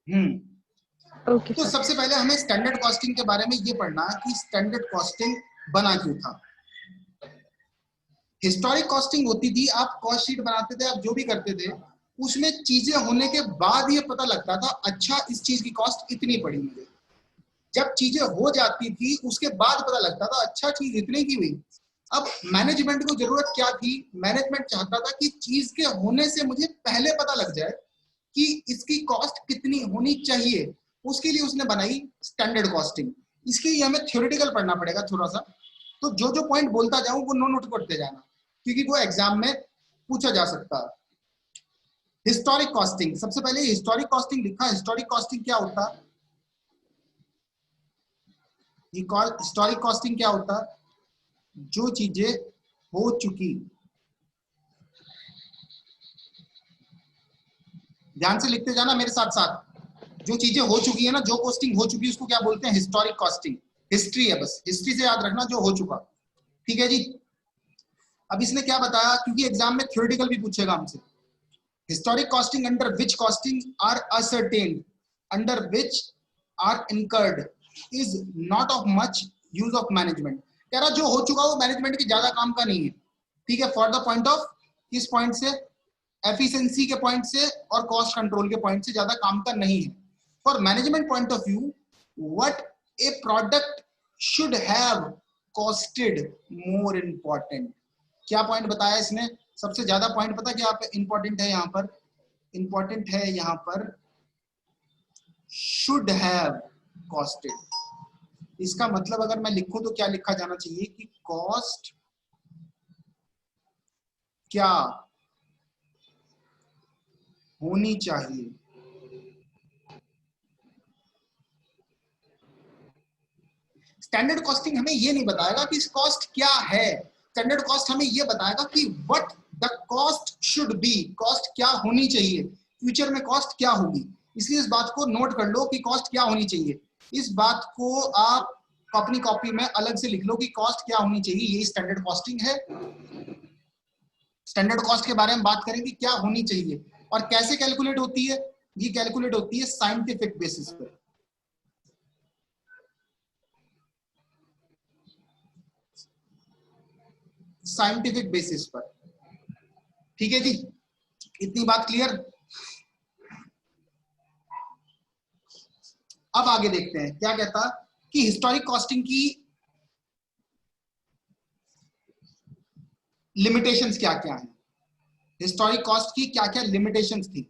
Okay तो sir. सबसे पहले हमें स्टैंडर्ड कॉस्टिंग के बारे में ये पढ़ना है कि स्टैंडर्ड कॉस्टिंग बना क्यों था। हिस्टोरिक कॉस्टिंग होती थी, आप कॉस्ट शीट बनाते थे, आप जो भी करते थे, उसमें चीजें होने के बाद ये पता लगता था अच्छा इस चीज की कॉस्ट इतनी पड़ी मुझे। जब चीजें हो जाती थी उसके बाद पता लगता था अच्छा चीज इतने की हुई। अब मैनेजमेंट को जरूरत क्या थी, मैनेजमेंट चाहता था कि चीज के होने से मुझे पहले पता लग जाए कि इसकी कॉस्ट कितनी होनी चाहिए। उसके लिए उसने बनाई स्टैंडर्ड कॉस्टिंग। इसके लिए हमें थ्योरेटिकल पढ़ना पड़ेगा थोड़ा सा, तो जो जो पॉइंट बोलता जाऊं वो नोट करते जाना, क्योंकि वो एग्जाम में पूछा जा सकता है। हिस्टोरिक कॉस्टिंग, सबसे पहले हिस्टोरिक कॉस्टिंग लिखा। हिस्टोरिक कॉस्टिंग क्या होता है? हिस्टोरिक कॉस्टिंग क्या होता है? जो चीजें हो चुकी, ध्यान से लिखते जाना मेरे साथ साथ, जो चीजें हो चुकी है ना, जो कॉस्टिंग हो चुकी है उसको क्या बोलते हैं? Historic costing. हिस्ट्री है, बस हिस्ट्री से याद रखना जो हो चुका। ठीक है जी। अब इसने क्या बताया, क्योंकि एग्जाम में थ्योरेटिकल भी पूछेगा हमसे। Historic costing under which costing are ascertained, under which are incurred, is not of much use of management. कह रहा जो हो चुका वो मैनेजमेंट के ज्यादा काम का नहीं है। ठीक है, फॉर द पॉइंट ऑफ, किस पॉइंट से? एफिशिएंसी के पॉइंट से और कॉस्ट कंट्रोल के पॉइंट से ज्यादा काम का नहीं है। For management point of view, what A product should have costed more important. क्या पॉइंट बताया इसने? सबसे ज्यादा पॉइंट पता क्या इंपॉर्टेंट है यहाँ पर? इंपॉर्टेंट है यहाँ पर शुड हैव कॉस्टेड। इसका मतलब अगर मैं लिखूं तो क्या लिखा जाना चाहिए कि कॉस्ट क्या होनी चाहिए। स्टैंडर्ड कॉस्टिंग हमें ये नहीं बताएगा कि कॉस्ट क्या है, स्टैंडर्ड कॉस्ट हमें ये बताएगा कि what the cost should be, cost क्या होनी चाहिए, फ्यूचर में कॉस्ट क्या होगी। इसलिए इस बात को नोट कर लो कि कॉस्ट क्या होनी चाहिए। इस बात को आप अपनी कॉपी में अलग से लिख लो कि कॉस्ट क्या होनी चाहिए, ये स्टैंडर्ड कॉस्टिंग है। स्टैंडर्ड कॉस्ट के बारे में बात करेंगे, क्या होनी चाहिए और कैसे कैलकुलेट होती है। ये कैलकुलेट होती है साइंटिफिक बेसिस पर। साइंटिफिक बेसिस पर। ठीक है जी, इतनी बात क्लियर। अब आगे देखते हैं क्या कहता कि हिस्टोरिक कॉस्टिंग की लिमिटेशंस क्या क्या है। हिस्टोरिक कॉस्ट की क्या क्या लिमिटेशंस थी।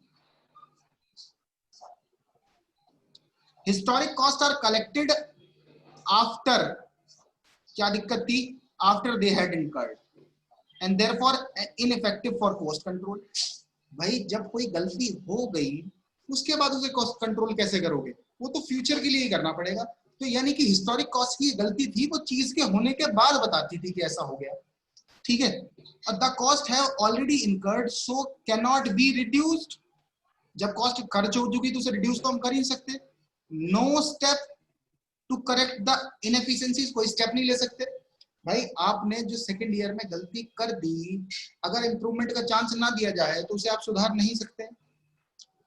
Historic cost are collected after, क्या दिक्कत थी? After they had incurred and therefore ineffective for cost control. भाई जब कोई गलती हो गई उसके बाद उसे कॉस्ट कंट्रोल कैसे करोगे? वो तो फ्यूचर के लिए ही करना पड़ेगा। तो यानी कि हिस्टोरिक कॉस्ट की गलती थी, वो चीज के होने के बाद बताती थी कि ऐसा हो गया। ठीक है, the cost have already incurred so can not be reduced. जब कॉस्ट खर्च हो चुकी तो उसे रिड्यूस तो हम कर ही नहीं सकते। No step to correct the inefficiencies, कोई स्टेप नहीं ले सकते। भाई आपने जो सेकंड ईयर में गलती कर दी, अगर इंप्रूवमेंट का चांस ना दिया जाए तो उसे आप सुधार नहीं सकते,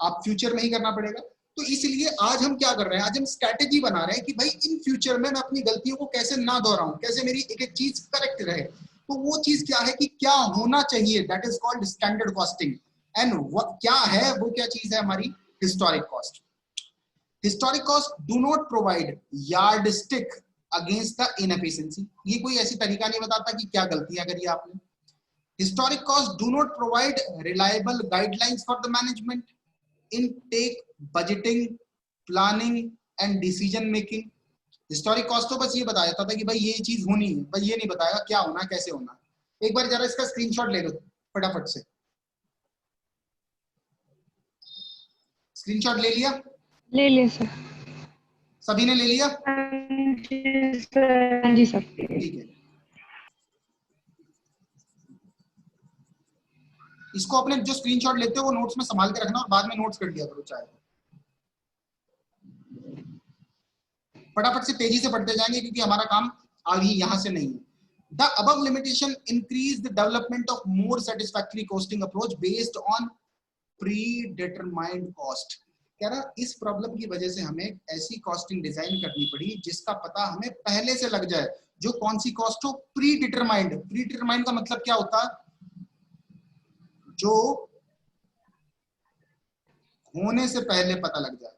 आप फ्यूचर में ही करना पड़ेगा। तो इसलिए आज हम क्या कर रहे हैं, आज हम स्ट्रैटेजी बना रहे हैं कि भाई इन फ्यूचर में मैं अपनी गलतियों को कैसे ना दोहराऊं, कैसे मेरी एक एक चीज करेक्ट रहे। तो वो चीज क्या है कि क्या होना चाहिए, that is called standard costing. And क्या है वो, क्या चीज है हमारी? Historic cost. Historic cost do not provide yardstick against the inefficiency. ये कोई ऐसी तरीका नहीं बताता कि क्या गलतियां करी आपने। Historic cost do not provide reliable guidelines for the management in take budgeting, planning and decision making. Historic cost तो बस ये बताया था कि भाई ये चीज होनी है, बस ये नहीं बताया क्या होना कैसे होना। एक बार जरा इसका स्क्रीनशॉट ले लो फटाफट से। स्क्रीनशॉट ले लिया? ले लिया सर। सभी ने ले लिया? हाँ जी सर। ठीक है, इसको अपने जो स्क्रीनशॉट लेते हो वो नोट्स में संभाल के रखना और बाद में नोट्स कर लिया करो चाहे। फटाफट से तेजी से पढ़ते जाएंगे क्योंकि हमारा काम अभी यहां से नहीं है। The above limitation increase the development of more satisfactory costing approach based on predetermined cost. कह रहा इस प्रॉब्लम की वजह से हमें ऐसी कॉस्टिंग डिजाइन करनी पड़ी जिसका पता हमें पहले से लग जाए, जो कौन सी कॉस्ट हो, प्री डिटरमाइंड। प्री डिटरमाइंड का मतलब क्या होता है, जो होने से पहले पता लग जाए।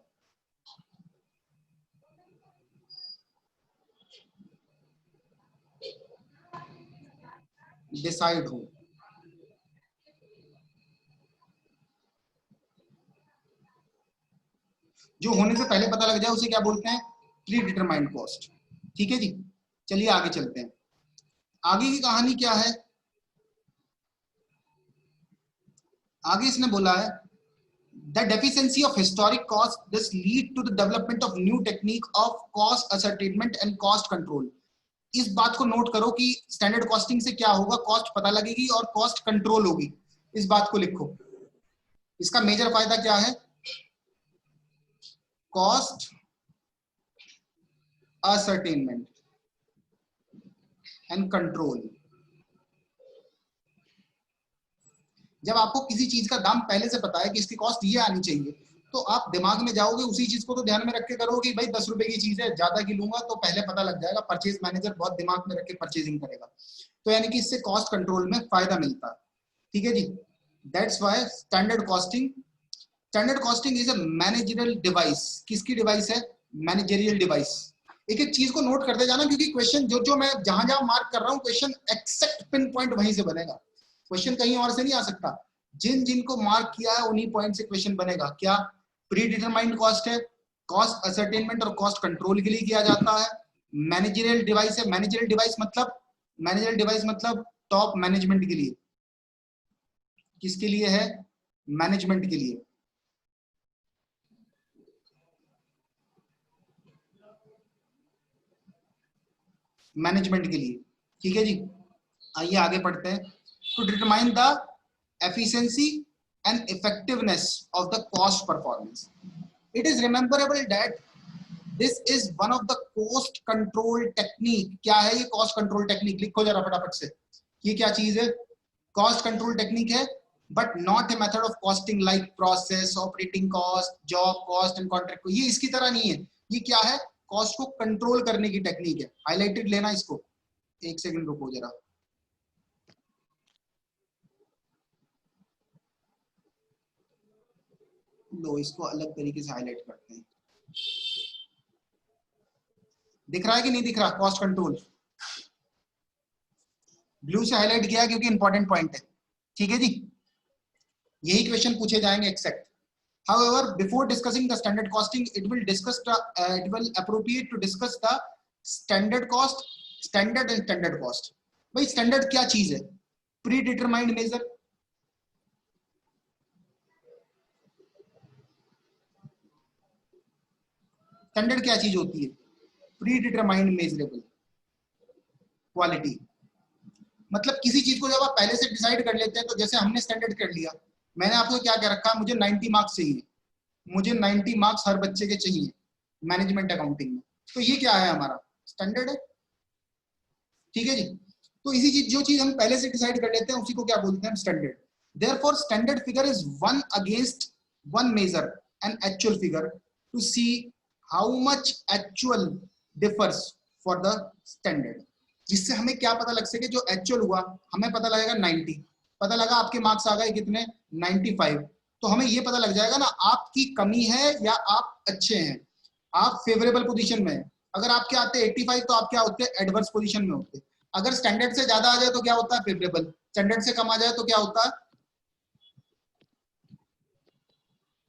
डिसाइड हो, जो होने से पहले पता लग जाए उसे क्या बोलते हैं, प्री डिटरमाइंड कॉस्ट। ठीक है जी, चलिए आगे चलते हैं। आगे की कहानी क्या है, आगे इसने बोला है the deficiency of historic cost this lead to the development of new technique of cost ascertainment and cost control। इस बात को नोट करो कि स्टैंडर्ड कॉस्टिंग से क्या होगा, कॉस्ट पता लगेगी और कॉस्ट कंट्रोल होगी। इस बात को लिखो, इसका मेजर फायदा क्या है, कॉस्ट असर्टेनमेंट एंड कंट्रोल। जब आपको किसी चीज का दाम पहले से पता है कि इसकी कॉस्ट ये आनी चाहिए, तो आप दिमाग में जाओगे, उसी चीज को तो ध्यान में रख के करोगे। भाई 10 रुपए की चीज है, ज्यादा की लूंगा तो पहले पता लग जाएगा, परचेज मैनेजर बहुत दिमाग में रख के परचेजिंग करेगा। तो यानी कि इससे कॉस्ट कंट्रोल में फायदा मिलता है। ठीक है जी, that's why standard costing is a managerial device. किसकी डिवाइस है, मैनेजरियल डिवाइस। एक एक चीज को नोट करते जाना, क्योंकि क्वेश्चन जो जो मैं जहां जहां मार्क कर रहा हूं, क्वेश्चन एक्सेक्ट पिन पॉइंट वहीं से बनेगा, क्वेश्चन कहीं और से नहीं आ सकता। जिन जिनको मार्क किया है उन्हीं पॉइंट से क्वेश्चन बनेगा। क्या, प्री डिटरमाइंड कॉस्ट है, कॉस्ट असर्टेनमेंट और कॉस्ट कंट्रोल के लिए किया जाता है। मैनेजरियल डिवाइस है, मैनेजरियल डिवाइस मतलब टॉप मैनेजमेंट के लिए। किसके लिए है, मैनेजमेंट के लिए। मैनेजमेंट के लिए। ठीक है जी, आइए आगे पढ़ते हैं। To determine the efficiency and effectiveness of the cost performance, it is rememberable that this is one of the cost control technique. क्या है ये कॉस्ट कंट्रोल टेक्निक, लिखो जरा फटाफट से। ये क्या चीज है, कॉस्ट कंट्रोल टेक्निक है, but not a method of costing like process, operating cost, job cost and contract. ये इसकी तरह नहीं है। ये क्या है, कॉस्ट को कंट्रोल करने की टेक्निक है। हाईलाइटेड लेना इसको, एक सेकंड रुको जरा। लो, इसको अलग तरीके से हाईलाइट करते हैं। दिख रहा है कि नहीं दिख रहा, कॉस्ट कंट्रोल ब्लू से हाईलाइट किया क्योंकि इंपॉर्टेंट पॉइंट है। ठीक है जी, यही क्वेश्चन पूछे जाएंगे exact. However, before discussing the standard costing, it will appropriate to discuss the standard cost, standard and standard cost। भाई स्टैंडर्ड क्या चीज है, प्री डिटरमाइंड मेजर। स्टैंडर्ड क्या चीज होती है, प्री डिटरमाइंड मेजरेबल क्वालिटी। मतलब किसी चीज को जब आप पहले से डिसाइड कर लेते हैं, तो जैसे हमने स्टैंडर्ड कर लिया, मैंने आपको क्या कह रखा है, मुझे 90 मार्क्स चाहिए, मुझे 90 मार्क्स हर बच्चे के चाहिए मैनेजमेंट अकाउंटिंग में। तो ये क्या है, हमारा स्टैंडर्ड है। ठीक है जी, तो इसी चीज, जो चीज हम पहले से डिसाइड कर लेते हैं उसी को क्या बोलते हैं, standard. Therefore standard figure is one against one measure an actual figure to see how much actual differs for the standard. जिससे हमें क्या पता लग सके, जो एक्चुअल हुआ हमें पता लगेगा 90, पता लगा आपके मार्क्स आ गए कितने, 95, तो हमें ये पता लग जाएगा ना आपकी कमी है या आप अच्छे हैं, आप फेवरेबल पोजीशन में हैं। अगर आपके आते 85 तो आप क्या होते हैं, एडवर्स पोजीशन में होते। अगर स्टैंडर्ड से ज्यादा आ जाए तो क्या होता है, फेवरेबल। स्टैंडर्ड से कम आ जाए तो क्या होता है,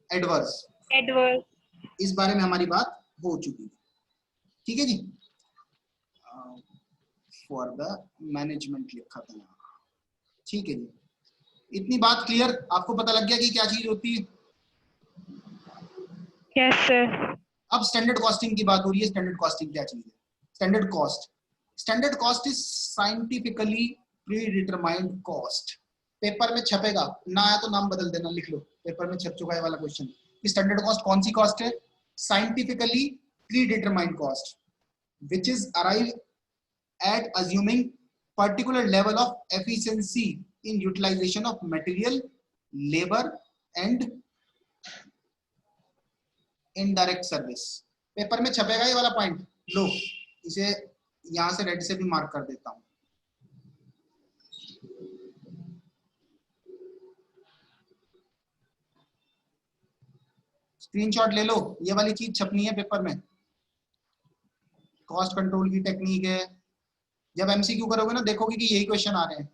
एडवर्स। एडवर्स। इस बारे में हमारी बात हो चुकी है। ठीक है जी, फॉर द मैनेजमेंट लिखा था यहाँ। ठीक है जी, इतनी बात क्लियर, आपको पता लग गया कि क्या चीज होती है। Yes sir. अब स्टैंडर्ड कॉस्टिंग की बात हो रही है। स्टैंडर्ड कॉस्टिंग क्या चीज है, standard cost is scientifically pre determined cost. Paper में छपेगा, ना आया तो नाम बदल देना, लिख लो, पेपर में छप चुका है वाला क्वेश्चन। स्टैंडर्ड कॉस्ट कौन सी कॉस्ट है, scientifically pre determined cost which is arrive at assuming particular level of efficiency in utilization of material, labor and indirect service. Paper में छपेगा ये वाला पॉइंट, लो इसे यहां से रेड से भी मार्क कर देता हूं। स्क्रीनशॉट ले लो, ये वाली चीज छपनी है पेपर में। कॉस्ट कंट्रोल की टेक्निक है, जब एमसीक्यू करोगे ना देखोगे कि यही क्वेश्चन आ रहे हैं।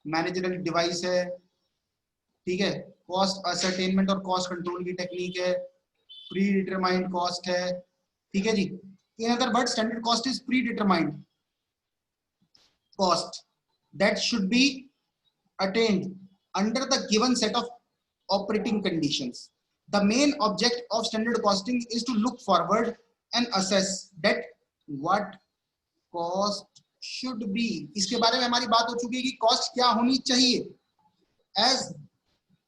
मैनेजरल डिवाइस है, ठीक है, कॉस्ट असरटेनमेंट और कॉस्ट कंट्रोल की टेक्निक है, प्री डिटरमाइंड कॉस्ट है, ठीक है जी। In other word standard cost is predetermined cost that should be attained under the given set of operating conditions. The main object of standard costing is to look forward and assess that what cost should be. इसके बारे में हमारी बात हो चुकी है कि cost क्या होनी चाहिए, as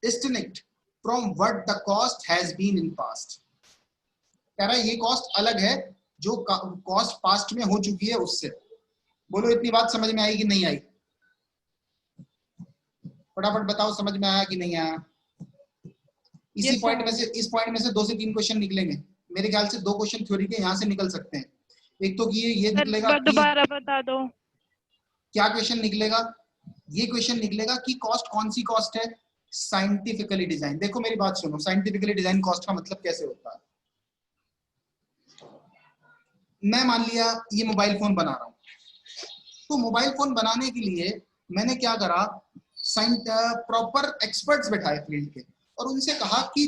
distinct from what the cost has been in past. कह रहा है ये कॉस्ट अलग है जो कॉस्ट पास्ट में हो चुकी है उससे। बोलो इतनी बात समझ में आई कि नहीं आई? फटाफट बताओ समझ में आया कि नहीं आया? इसी पॉइंट में से, इस पॉइंट में से 2 से 3 क्वेश्चन निकलेंगे मेरे ख्याल से। 2 क्वेश्चन थ्योरी के यहाँ से निकल सकते हैं। एक तो ये निकलेगा कि, दोबारा बता दो क्या क्वेश्चन निकलेगा? ये क्वेश्चन निकलेगा कि कॉस्ट कौन सी कॉस्ट है? Scientifically design. देखो मेरी बात सुनो, साइंटिफिकली डिजाइन कॉस्ट का मतलब कैसे होता है। मैं मान लिया ये मोबाइल फोन बना रहा हूँ, तो मोबाइल फोन बनाने के लिए मैंने क्या करा, प्रॉपर एक्सपर्ट्स बैठाए फील्ड के और उनसे कहा कि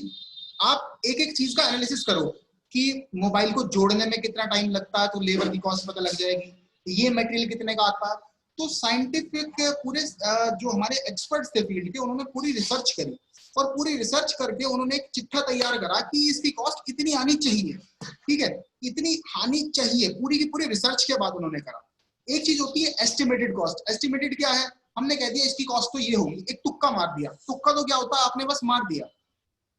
आप एक एक चीज का एनालिसिस करो कि मोबाइल को जोड़ने में कितना टाइम लगता है, तो लेबर की कॉस्ट पता लग जाएगी, ये मटेरियल कितने का आता है। तो साइंटिफिक पूरे जो हमारे एक्सपर्ट्स थे फील्ड के, उन्होंने पूरी रिसर्च करी और पूरी रिसर्च करके उन्होंने एक चिट्ठा तैयार करा कि इसकी कॉस्ट इतनी आनी चाहिए, ठीक है, इतनी आनी चाहिए, पूरी की पूरी रिसर्च के बाद उन्होंने करा। एक चीज होती है एस्टिमेटेड कॉस्ट। एस्टिमेटेड क्या है? हमने कह दिया इसकी कॉस्ट तो ये होगी, एक तुक्का मार दिया। तुक्का तो क्या होता है, आपने बस मार दिया।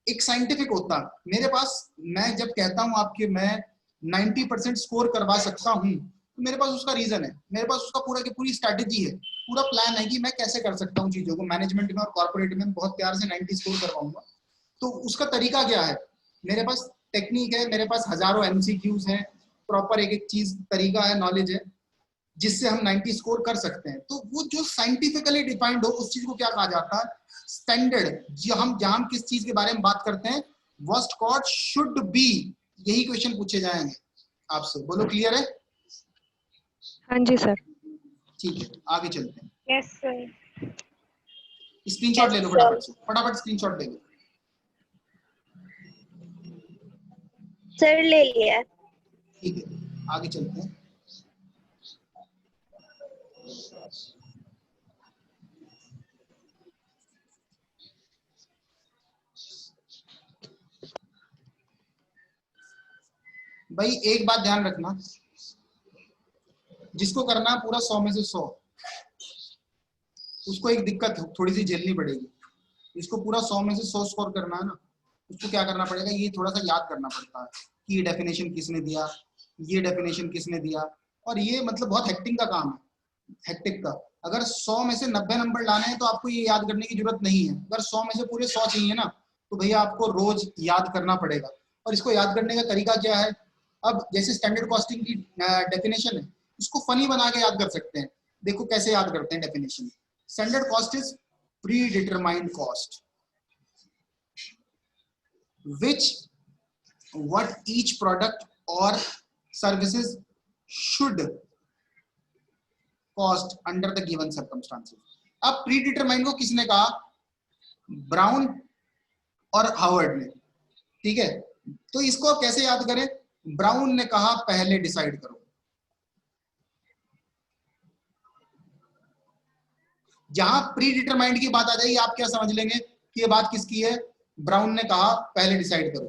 एक साइंटिफिक होता है मेरे पास, मैं जब कहता हूं आपके मैं 90% स्कोर करवा सकता हूं, तो मेरे पास उसका रीजन है, मेरे पास उसका पूरा की पूरी स्ट्रैटेजी है, पूरा प्लान है कि मैं कैसे कर सकता हूँ चीजों को। मैनेजमेंट में और कॉर्पोरेट में बहुत प्यार से 90 स्कोर करवाऊंगा। तो उसका तरीका क्या है? मेरे पास टेक्निक है, मेरे पास हजारों एमसीक्यूज हैं, प्रॉपर एक एक चीज तरीका है, नॉलेज है, जिससे हम 90 स्कोर कर सकते हैं। तो वो जो साइंटिफिकली डिफाइंड हो उस चीज को क्या कहा जाता है? स्टैंडर्ड। जो हम किस चीज के बारे में बात करते हैं, वर्स्ट कॉस्ट शुड बी। यही क्वेश्चन पूछे जाएंगे आपसे। बोलो क्लियर है? हाँ जी सर। ठीक है, आगे चलते हैं। Yes sir. स्क्रीनशॉट ले लो फटाफट से, फटाफट स्क्रीनशॉट ले लो। सर ले लिया। ठीक है, आगे चलते हैं। भाई एक बात ध्यान रखना, जिसको करना पूरा 100 में से 100, उसको एक दिक्कत थोड़ी सी झेलनी पड़ेगी। जिसको पूरा 100 में से 100 स्कोर करना है ना, उसको क्या करना पड़ेगा, ये थोड़ा सा याद करना पड़ता है कि ये डेफिनेशन किसने दिया, ये डेफिनेशन किसने दिया। और ये मतलब बहुत हेक्टिक का काम है, हेक्टिक का। अगर 100 में से 90 नंबर लाने हैं तो आपको ये याद करने की जरूरत नहीं है। अगर 100 में से पूरे 100 चाहिए ना, तो भैया आपको रोज याद करना पड़ेगा। और इसको याद करने का तरीका क्या है? अब जैसे स्टैंडर्ड कॉस्टिंग की डेफिनेशन है, उसको फनी बना के याद कर सकते हैं। देखो कैसे याद करते हैं definition. Standard cost is pre-determined cost which what each product or services should cost under the given circumstances. अब प्री-डिटरमाइंड को किसने कहा? ब्राउन और हावर्ड ने, ठीक है। तो इसको कैसे याद करें? ब्राउन ने कहा पहले डिसाइड करो। जहां प्री डिटरमाइंड की बात आ जाएगी, आप क्या समझ लेंगे कि ये बात किसकी है? ब्राउन ने कहा पहले डिसाइड करो।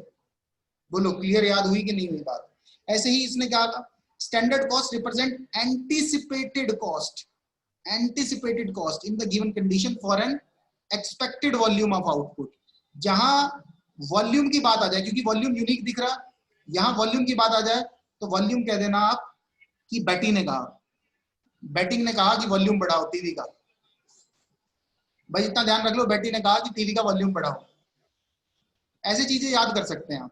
बोलो क्लियर, याद हुई कि नहीं हुई बात? ऐसे ही इसने क्या कहा? Standard cost represent anticipated cost, anticipated cost in the given condition for an expected volume of output. जहां वॉल्यूम की बात आ जाए, क्योंकि वॉल्यूम यूनिक दिख रहा, यहां वॉल्यूम की बात आ जाए तो वॉल्यूम कह देना आप कि बेटी ने कहा, बैटिंग ने कहा कि वॉल्यूम बढ़ाओ टीवी का। भाई इतना ध्यान रख लो, बेटी ने कहा कि टीवी का वॉल्यूम बढ़ाओ। ऐसी चीजें याद कर सकते हैं आप।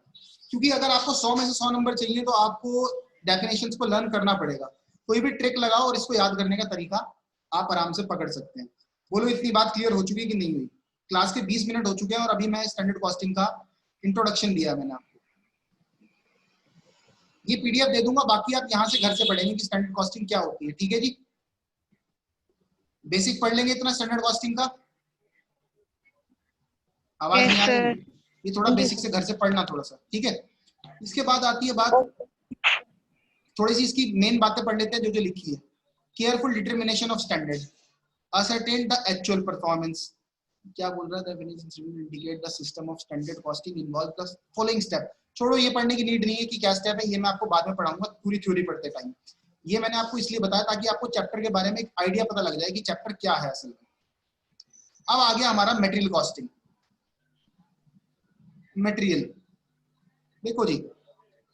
क्योंकि अगर आपको 100 में से 100 नंबर चाहिए तो आपको डेफिनेशंस को लर्न करना पड़ेगा। कोई भी ट्रिक लगाओ और इसको याद करने का तरीका आप आराम से पकड़ सकते हैं। बोलो इतनी बात क्लियर हो चुकी है कि नहीं हुई? क्लास के 20 मिनट हो चुके हैं और अभी मैं स्टैंडर्ड कॉस्टिंग का इंट्रोडक्शन दिया मैंने आपको। ये पीडीएफ दे दूंगा, बाकी आप यहाँ से घर से पढ़ेंगे कि स्टैंडर्ड कॉस्टिंग क्या होती है। ठीक है जी, बेसिक पढ़ लेंगे इतना स्टैंडर्ड कॉस्टिंग का। आवाज यस नहीं आ रही सर। है? ये थोड़ा बेसिक से घर से पढ़ना थोड़ा सा, ठीक है। इसके बाद आती है बात, थोड़ी सी इसकी मेन बातें पढ़ लेते हैं जो जो लिखी है। Careful determination of standard, ascertain the actual performance, क्या बोल रहा है, definition indicate the system of standard costing involve the following step। छोड़ो, ये पढ़ने की नीड नहीं है कि क्या स्टेप है, ये मैं आपको बाद में पढ़ाऊंगा पूरी थ्योरी पढ़ते टाइम। ये मैंने आपको इसलिए बताया ताकि आपको चैप्टर के बारे में एक आइडिया पता लग जाए कि चैप्टर क्या है असल में। अब आ गया हमारा मटेरियल कॉस्टिंग। मटेरियल, देखो जी,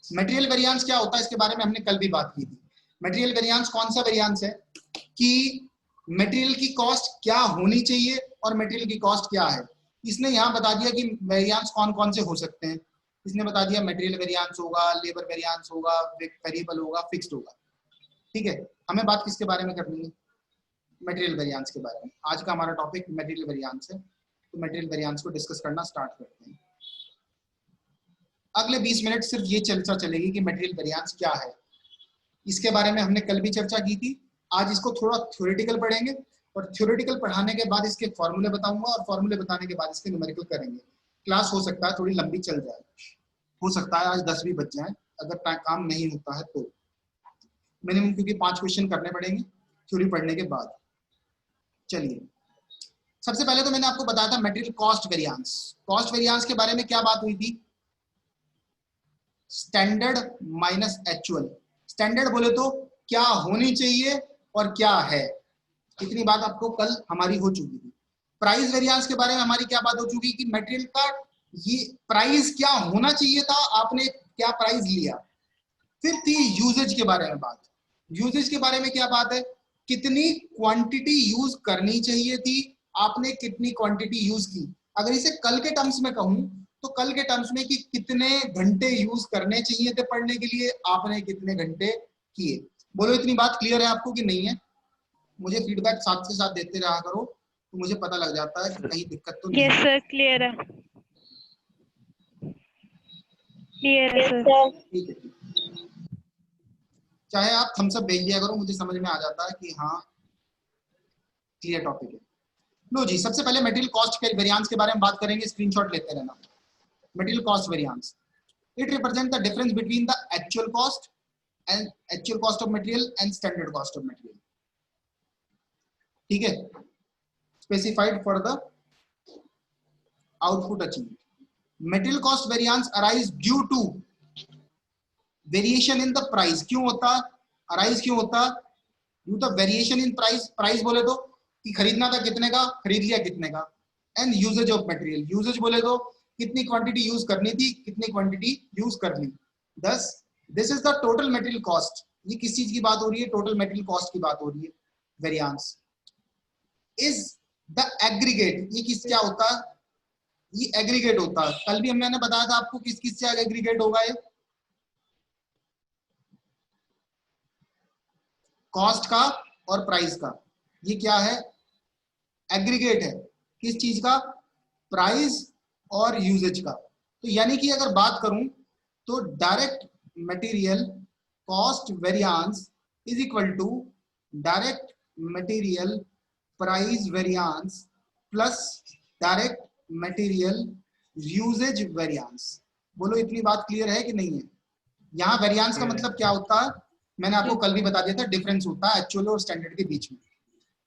मटेरियल वेरिएंस क्या होता है इसके बारे में हमने कल भी बात की थी। मटेरियल वेरिएंस कौन सा वेरिएंस है कि मटेरियल की कॉस्ट क्या होनी चाहिए और मटेरियल की कॉस्ट क्या है। इसने यहाँ बता दिया कि वेरिएंस कौन कौन से हो सकते हैं। इसने बता दिया मटेरियल वेरिएंस होगा, लेबर वेरिएंस होगा, वेरिएबल होगा, फिक्स्ड होगा। ठीक है, हमें बात किसके बारे में करनी है? मटेरियल वेरिएंस के बारे में। आज का हमारा टॉपिक मटेरियल वेरिएंस है, तो मटेरियल वेरिएंस को डिस्कस करना स्टार्ट करते हैं। अगले 20 मिनट सिर्फ ये चर्चा चलेगी कि मटेरियल वेरिएंस क्या है। इसके बारे में हमने कल भी चर्चा की थी। आज इसको थोड़ा थ्योरेटिकल पढ़ेंगे और थ्योरेटिकल पढ़ाने के बाद इसके फॉर्मूले बताऊंगा और फॉर्मूले बताने के बाद इसके न्यूमेरिकल करेंगे। क्लास हो सकता है थोड़ी लंबी चल जाए, हो सकता है आज 10 भी बज जाए अगर काम नहीं होता है तो। मिनिमम क्योंकि 5 क्वेश्चन करने पड़ेंगे थ्योरी पढ़ने के बाद। चलिए, सबसे पहले तो मैंने आपको बताया था material cost variance. Cost variance के बारे में क्या बात हुई थी? Standard minus actual. स्टैंडर्ड बोले तो क्या होनी चाहिए और क्या है, इतनी बात आपको कल हमारी हो चुकी थी। प्राइस वेरिएंस के बारे में हमारी क्या बात हो चुकी कि मटेरियल का ये प्राइस क्या होना चाहिए था, आपने क्या प्राइस लिया। फिर थी यूजेज के बारे में बात। यूजेज के बारे में क्या बात है? कितनी क्वांटिटी यूज करनी चाहिए थी, आपने कितनी क्वांटिटी यूज की। अगर इसे कल के टर्म्स में कहूं तो कल के टर्म्स में कि कितने घंटे यूज करने चाहिए थे पढ़ने के लिए, आपने कितने घंटे किए। बोलो इतनी बात क्लियर है आपको कि नहीं है? मुझे फीडबैक साथ से साथ देते रहा करो तो मुझे पता लग जाता है कि कहीं दिक्कत तो नहीं यस है। सर, क्लियर है, क्लियर है सर। ठीक है, चाहे आप थम्स अप भेज दिया करो, मुझे समझ में आ जाता है कि हाँ क्लियर टॉपिक है। लो जी, सबसे पहले मटेरियल कॉस्ट के वेरिएंस के बारे में बात करेंगे, स्क्रीनशॉट लेते रहना। Material cost variance, it represent the difference between the actual cost of material and standard cost of material. ठीक है, specified for the output achieved. Material cost variance arise due to variation in the price. क्यों होता? Arise क्यों होता? Due the variation in price. Price बोले तो कि खरीदना था कितने का, खरीद लिया कितने का। And usages of material, usages बोले तो कितनी क्वांटिटी यूज करनी थी, कितनी क्वांटिटी यूज कर ली। दस this is the total material cost. ये किस चीज की बात हो रही है? टोटल मटेरियल कॉस्ट की बात हो रही है। वेरिएंस इज द एग्रीगेट, ये किस क्या होता है? ये एग्रीगेट होता है। कल भी मैंने बताया था आपको किस किस से एग्रीगेट होगा ये, कॉस्ट का और प्राइस का। ये क्या है? एग्रीगेट है। किस चीज का? प्राइस और यूजेज का। तो यानी कि अगर बात करूं तो direct material cost variance is equal to direct material price variance plus direct material usages variance. बोलो इतनी बात क्लियर है कि नहीं है? यहाँ वेरिएंस का मतलब क्या होता है? मैंने आपको कल भी बता दिया था, डिफरेंस होता है एक्चुअल और स्टैंडर्ड के बीच में।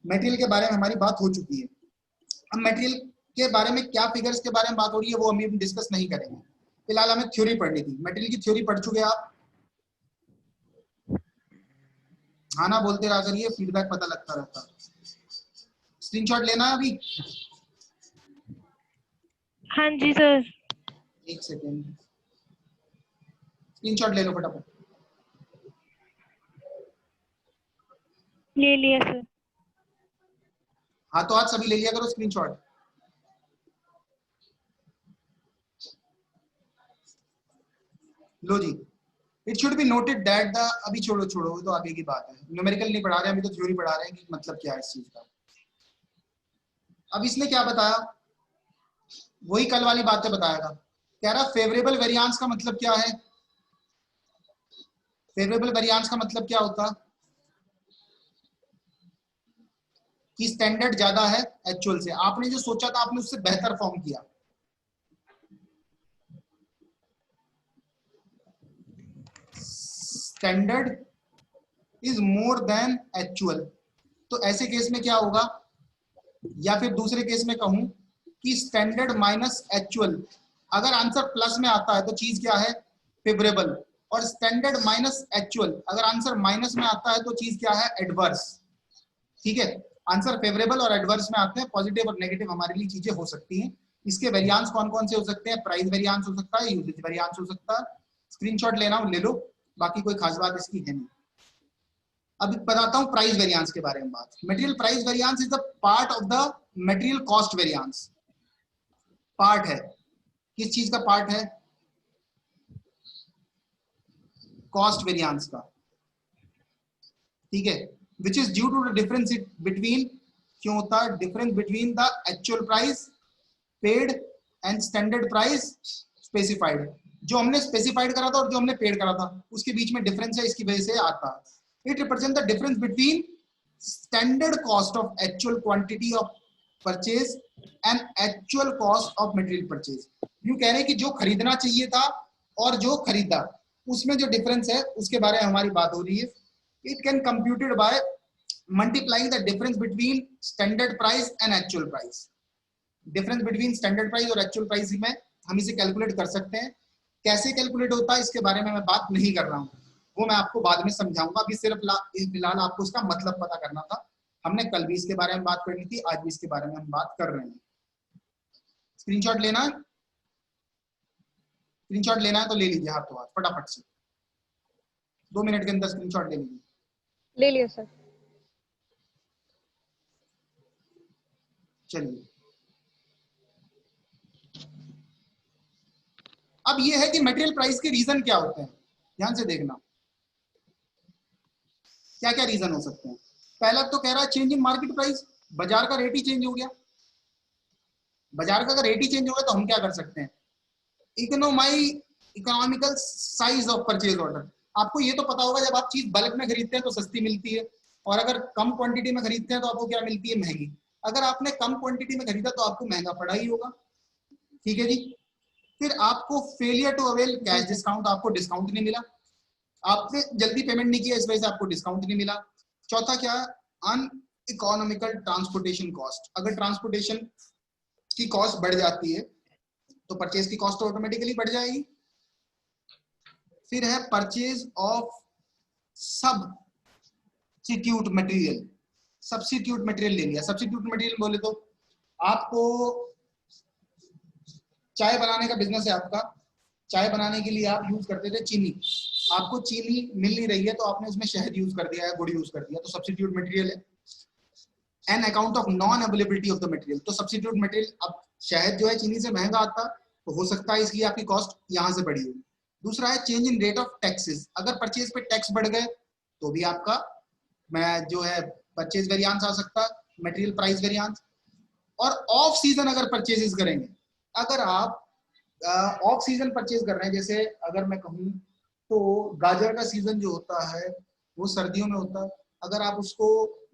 मटेरियल के बारे में हमारी बात हो चुकी है। अब मटेरियल के बारे में क्या फिगर्स के बारे में बात हो रही है वो हम डिस्कस नहीं करेंगे। फिलहाल हमें थ्योरी पढ़नी थी। मटेरियल की थ्योरी पढ़ चुके आप? हाँ ना बोलते रहा करिए, फीडबैक पता लगता रहता। स्क्रीनशॉट लेना है अभी? हाँ जी सर। एक सेकेंड, स्क्रीनशॉट ले लो फटाफट। ले लिया सर। हाँ तो आज सभी ले लिया करो स्क्रीनशॉट। लो जी, it should be noted that the, अभी छोड़ो वो तो आगे की बात है, न्यूमेरिकल नहीं पढ़ा रहे, अभी तो थ्योरी पढ़ा रहे हैं कि मतलब क्या है इस चीज का। अब इसने क्या बताया, वही कल वाली बातें बताएगा। कह रहा फेवरेबल वेरिएंस का मतलब क्या है, फेवरेबल वेरिएंस का मतलब क्या होता, कि स्टैंडर्ड ज्यादा है एक्चुअल से, आपने जो सोचा था आपने उससे बेहतर फॉर्म किया। Standard is more than actual, तो ऐसे केस में क्या होगा, या फिर दूसरे केस में कहूं कि स्टैंडर्ड माइनस एक्चुअल, अगर आंसर प्लस में आता है तो चीज क्या है, फेवरेबल, और स्टैंडर्ड माइनस एक्चुअल अगर आंसर माइनस में आता है तो चीज क्या है, एडवर्स। ठीक है, आंसर फेवरेबल और एडवर्स में आते हैं, पॉजिटिव और नेगेटिव हमारे लिए चीजें हो सकती हैं। इसके वेरिएंस कौन कौन से हो सकते हैं, प्राइस वेरिएंस हो सकता है, यूजेज वेरिएंस हो सकता है, स्क्रीनशॉट लेना हो ले लो, बाकी कोई खास बात इसकी है नहीं। अभी बताता हूं प्राइस वेरिएंस के बारे में बात। Material price variance is the part of the material cost variance, part है, किस चीज का पार्ट है, कॉस्ट वेरिएंस का। ठीक है, which is due to the difference between, क्यों होता है difference between the actual price paid and standard price specified, जो हमने स्पेसिफाइड करा था और जो हमने पेड करा था उसके बीच में डिफरेंस है, इसकी वजह से आता है। It represent the difference between standard cost of actual quantity of purchase and actual cost of material purchase. यूं कह रहे हैं कि जो खरीदना चाहिए था और जो खरीदा उसमें जो डिफरेंस है उसके बारे में हमारी बात हो रही है। It can computed by multiplying the difference between standard price and actual price. Difference between standard price और एक्चुअल प्राइस में हम इसे कैलकुलेट कर सकते हैं। कैसे कैलकुलेट होता है इसके बारे में मैं बात नहीं कर रहा हूँ, वो मैं आपको बाद में समझाऊंगा, अभी सिर्फ फिलहाल आपको इसका मतलब पता करना था। हमने कल भी इसके बारे में बात करनी थी, आज भी इसके बारे में हम बात कर रहे हैं। स्क्रीनशॉट लेना है, स्क्रीनशॉट लेना है तो ले लीजिए हाथों हाथ फटाफट से, 2 मिनट के अंदर स्क्रीनशॉट ले लीजिए। ले लिया सर। चलिए, अब ये है कि मटेरियल प्राइस के रीजन क्या होते हैं, ध्यान से देखना क्या क्या रीजन हो सकते हैं। पहला तो कह रहा है चेंज इन मार्केट प्राइस, बाजार का रेट ही चेंज हो गया। बाजार का अगर रेट ही चेंज हो गया तो हम क्या कर सकते हैं, economical size of purchase order. आपको ये तो पता होगा जब आप चीज बल्क में खरीदते हैं तो सस्ती मिलती है, और अगर कम क्वांटिटी में खरीदते हैं तो आपको क्या मिलती है, महंगी। अगर आपने कम क्वांटिटी में खरीदा तो आपको महंगा पड़ा ही होगा। ठीक है जी। फिर आपको failure to avail cash discount, आपको डिस्काउंट नहीं मिला, आपने जल्दी पेमेंट नहीं किया इस वजह से आपको डिस्काउंट नहीं मिला। चौथा क्या है, अनइकोनॉमिकल ट्रांसपोर्टेशन कॉस्ट, अगर ट्रांसपोर्टेशन की कॉस्ट बढ़ जाती है तो परचेज की कॉस्ट ऑटोमेटिकली बढ़ जाएगी। फिर है purchase of substitute material, substitute material ले लिया। सब्स्टिट्यूट मटेरियल बोले तो आपको चाय बनाने का बिजनेस है आपका, चाय बनाने के लिए आप यूज करते थे चीनी, आपको चीनी मिल नहीं रही है तो आपने उसमें शहद यूज कर दिया है, गुड़ यूज कर दिया, तो सब्स्टिट्यूट मटेरियल है। An account of non availability of the material, तो सब्स्टिट्यूट मटेरियल, अब शहद जो है चीनी से महंगा आता तो हो सकता है इसलिए आपकी कॉस्ट यहाँ से बढ़ी होगी। दूसरा है change in rate of taxes, अगर परचेज पे टैक्स बढ़ गए तो भी आपका मैं जो है परचेज वेरिएंस आ सकता है, मटेरियल प्राइस वेरिएंस। और ऑफ सीजन अगर परचेजेस करेंगे, अगर आप ऑफ सीजन परचेज कर रहे हैं, जैसे अगर मैं कहूँ तो गाजर का सीजन जो होता है वो सर्दियों में होता है, अगर आप उसको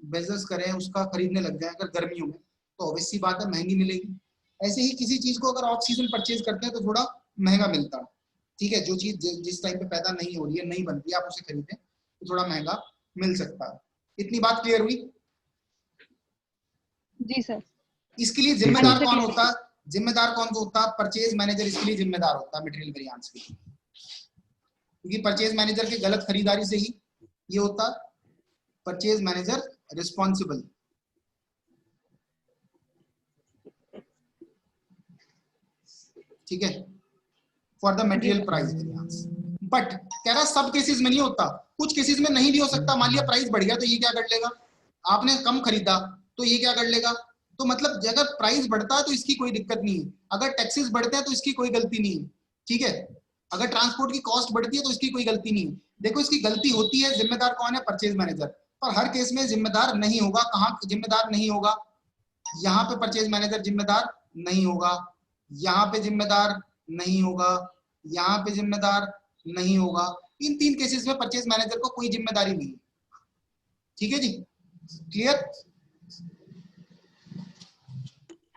बिजनेस करें, उसका खरीदने लग जाए अगर गर्मियों में, तो ऑब्वियस सी बात है महंगी मिलेगी। ऐसे ही किसी चीज को अगर ऑफ सीजन परचेज करते हैं तो थोड़ा महंगा मिलता है। ठीक है, जो चीज जिस टाइम पे पैदा नहीं हो रही है, नहीं बनती, आप उसे खरीदें तो थोड़ा महंगा मिल सकता है। इतनी बात क्लियर हुई? जी सर। इसके लिए जिम्मेदार कौन होता है, जिम्मेदार कौन होता है, परचेज मैनेजर इसके लिए जिम्मेदार होता है मटेरियल वेरिएंस के लिए, क्योंकि परचेज मैनेजर के गलत खरीदारी से ही ये होता। परचेज मैनेजर रिस्पॉन्सिबल, ठीक है, for the material price variance. But कह रहा सब केसेस में नहीं होता, कुछ केसेस में नहीं भी हो सकता। मान लिया प्राइस बढ़ गया तो ये क्या कर लेगा, आपने कम खरीदा तो ये क्या कर लेगा, तो मतलब अगर प्राइस बढ़ता है तो इसकी कोई दिक्कत नहीं है, अगर टैक्सेस बढ़ते हैं तो इसकी कोई गलती नहीं है। ठीक है, अगर ट्रांसपोर्ट की कॉस्ट बढ़ती है तो इसकी कोई गलती नहीं है। देखो इसकी गलती होती है, जिम्मेदार कौन है? Purchase manager. पर हर केस में जिम्मेदार नहीं होगा। कहाँ जिम्मेदार नहीं होगा? यहाँ पे परचेज मैनेजर जिम्मेदार नहीं होगा, यहाँ पे जिम्मेदार नहीं होगा, यहाँ पे जिम्मेदार नहीं होगा। इन 3 केसेस में परचेज मैनेजर को कोई जिम्मेदारी नहीं है। ठीक है जी, क्लियर?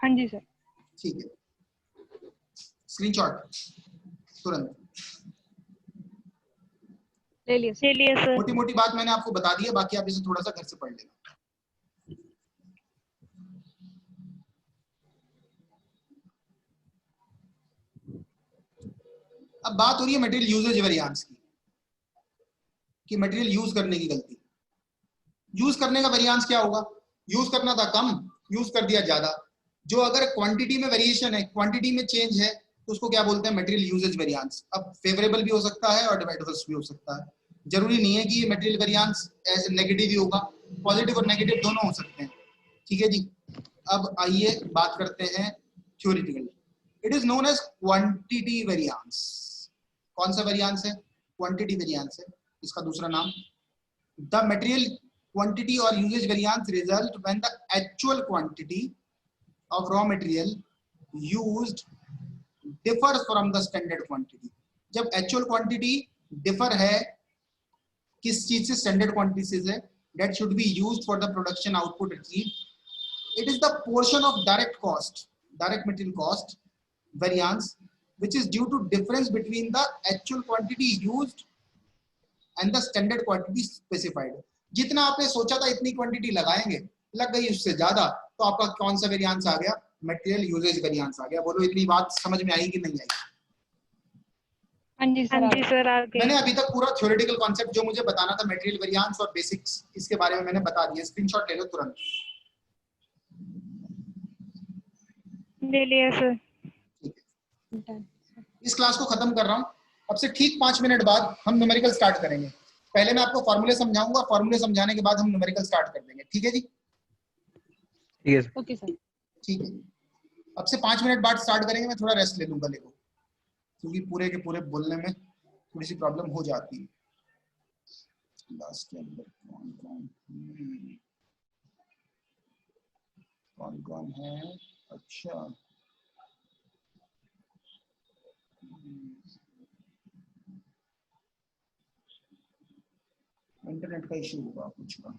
हाँ जी सर। ठीक है, स्क्रीनशॉट तुरंत। ले लिया सर। मोटी मोटी बात मैंने आपको बता दी है, बाकी आप इसे थोड़ा सा घर से पढ़ लेना। अब बात हो रही है मटेरियल यूजेज वेरिएंस की, कि मटेरियल यूज करने की गलती। यूज करने का वेरिएंस क्या होगा? यूज करना था कम, यूज कर दिया ज्यादा। जो अगर क्वांटिटी में वेरिएशन है, क्वांटिटी में चेंज है, तो उसको क्या बोलते हैं? Material usages variance. अब फेवरेबल भी हो सकता है और एडवर्स भी हो सकता है। जरूरी नहीं है कि ये मटेरियल वेरिएंस एज नेगेटिव ही होगा, पॉजिटिव और नेगेटिव दोनों हो सकते हैं। ठीक है जी, अब आइए बात करते हैं theoretical. It is known as quantity variance. कौन सा वेरिएंस है? क्वांटिटी वेरिएंस है इसका दूसरा नाम। The material quantity or usage variance result when the actual quantity of raw material used differs from the standard quantity। जब actual quantity differ है किस चीज से? standard quantity से, that should be used for the production output achieved। it is the portion of direct cost, direct material cost variance which is due to difference between the actual quantity used and the standard quantity specified। जितना आपने सोचा था इतनी quantity लगाएंगे, लग गई उससे ज्यादा, तो आपका कौन सा वेरिएंस आ गया? मटेरियल यूजेज वेरिएंस आ गया। बोलो इतनी बात समझ में आई कि नहीं आई? हाँ जी सर आ गए। मैंने अभी तक पूरा थ्योरेटिकल कॉन्सेप्ट जो मुझे बताना था मटेरियल वेरिएंस और बेसिक्स, इसके बारे में मैंने बता दिया। स्क्रीनशॉट ले लो तुरंत। ले लिया सर। ठीक है, इस क्लास को खत्म कर रहा हूँ। अब से ठीक 5 मिनट बाद हम न्यूमेरिकल स्टार्ट करेंगे। पहले मैं आपको फॉर्मूले समझाऊंगा, फॉर्मूले समझाने के बाद हम न्यूमेरिकल स्टार्ट कर देंगे। ठीक है जी? ठीक है। Okay sir. ठीक है, अब से 5 मिनट बाद स्टार्ट करेंगे। मैं थोड़ा रेस्ट ले लूंगा गले को, क्योंकि पूरे के पूरे बोलने में थोड़ी सी प्रॉब्लम हो जाती है। लास्ट के अंदर कौन कौन है? अच्छा, इंटरनेट का इशू होगा कुछ का।